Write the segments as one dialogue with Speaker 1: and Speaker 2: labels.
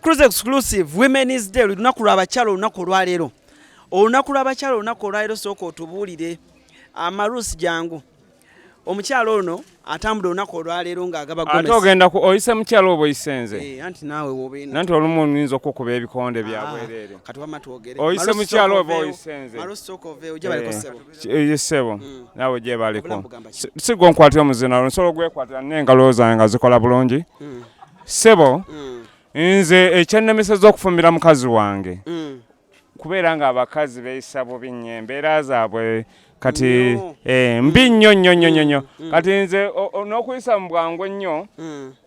Speaker 1: Cruz exclusive Women's Day lunaku lw'abakyala olunaku olwaleero. Olunaku lw'abakyala olunaku olwaleero sooka otubuulire amarusi jangu. Omukyala ono atambula olunaku olwaleero ng'agaba gomesi.
Speaker 2: Ate ogenda oyise mukyala oba oyisenze?
Speaker 1: Anti naawe wobeena.
Speaker 2: Nanti olumu nyinza okukuba ebikonde bya bwereere.
Speaker 1: Kati wamma twogere.
Speaker 2: Oyise mukyala oba oyisenze?
Speaker 1: Marusi sooka ove ojja baliko ssebo.
Speaker 2: Ssebo naawe gye baliko. Si gwe nkwatira muzina nsobola ogwekwatira n'engalo zange nga zikola bulungi. Ssebo nze ekyennemiseza okufumbira mukazi wange kubeera nga abakazi beeyisa bubi nnyo embeera zaabwe kati mbi nnyo kati nze n'okuyisa mu bwangu ennyo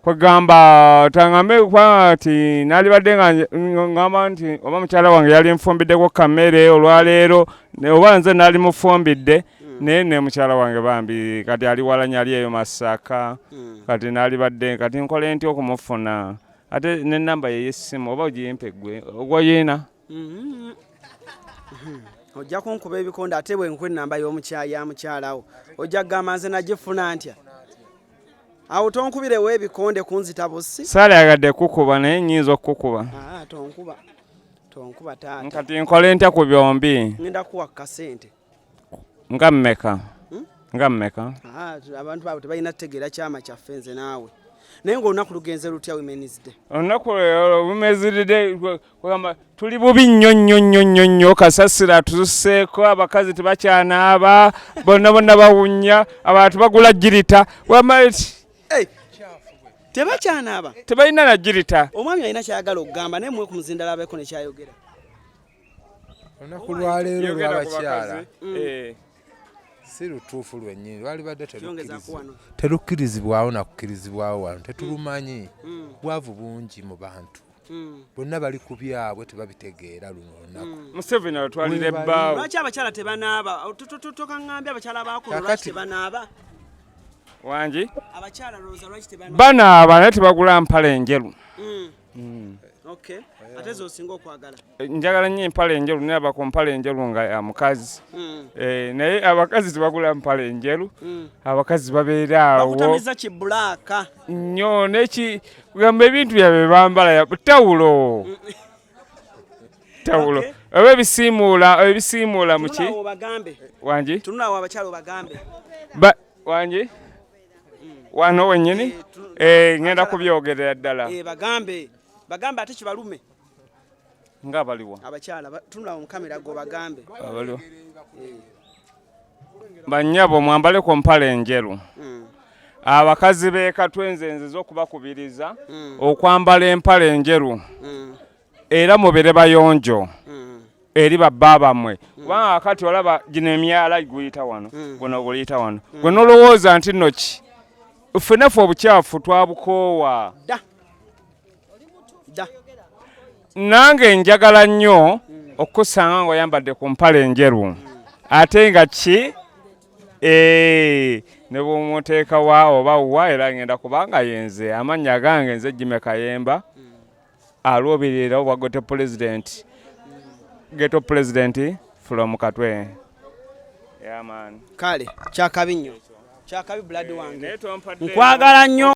Speaker 2: kwegamba tangambe kwati nalibadde nga ngamba nti oba mukyala wange yali nfumbiddeko kamere olwaleero oba nze nali mufumbidde naye ne mukyala wange bambi kati ali walanya ali eyo Masaka kati nalibadde kati nkole ntya okumufuna ate n'ennamba ye y'essimu oba ogiyimpe ggwe ogwoyina
Speaker 1: ojja kunkuba ebikonde ate bwe nkuwa ennamba ya mukyalawo ojja kugamba nze nagifuna ntya awo tonkubirewo ebikonde kunzita bussi
Speaker 2: saalayagadde kukuba naye nnyinza okukuba
Speaker 1: tonkuba taata
Speaker 2: kati nkole ntya ku byombi
Speaker 1: ngenda kuwa kasente
Speaker 2: nga mmeka
Speaker 1: abantu baabo tebalina kutegeera kyama kyaffe nze naawe naye ng'olunaku lugenze lutya Women's Day
Speaker 2: olunaku Women's Day tuli bubi nnyo kasasira tuseeko abakazi tebakyanaaba bonna bawunya abantu bagula jirita
Speaker 1: tebakyanaaba
Speaker 2: tebalina na jirita
Speaker 1: omwami alina kyayagala okugamba naye mwe ku muzindala abeeko nekyayogera
Speaker 3: olunaku lwaleero lw'abakyala si lutuufu lwennyini lwalibadde terukkirizibwawo nakukkirizibwawo wano tetulumanyi bwavu bungi mu bantu bonna bali ku byabwe tebabitegeera luno olunaku
Speaker 2: Museveni atwalira ebbaawo
Speaker 1: lwaki abakyala tebanaaba tokaŋŋambye abakyala baakolo lwaki tebanaaba
Speaker 2: wangi
Speaker 1: abakyala lowooza lwaki tebanaaba
Speaker 2: banaaba naye tebagula mpale enjeru
Speaker 1: ate z'osinga okwagala
Speaker 2: njagala nnyo empale enjeru naye aba ku mpale enjeru nga ya mukazi naye abakazi tebagula mpale enjeru abakazi babeera awo
Speaker 1: bakutamiza kibulaaka
Speaker 2: nnyo kugamba ebintu byabwe bambala tawulo oba ebisiimuula muki wangi
Speaker 1: tunulawo abakyala obagambe
Speaker 2: wangi wano wennyini ngenda kubyogerera ddala
Speaker 1: bagambe ate kibalume
Speaker 2: nga baliwa
Speaker 1: abakyala tunulawo mukamera go bagambe
Speaker 2: abaliwa bannyabo mwambale ku mpale enjeru abakazi b'ekatwenze nziza okubakubiriza okwambala empale enjeru era mubere bayonjo eri babba bammwe kubanga kati olaba gino emyala guyita wano guno guyita wano gwe nolowooza nti nno ki ffenaffe obukyafu twabukoowa nange njagala nnyo okusanga ng'oyambadde ku mpale enjeru ate nga ki ne bw'omuteeka wa oba wa era ngenda kubanga yenze amannya gange nze Jimmy Kayemba alwobirira obwa Ghetto President from Katwe
Speaker 1: kale kyakabi nnyo kyakabi blood wange nkwagala nnyo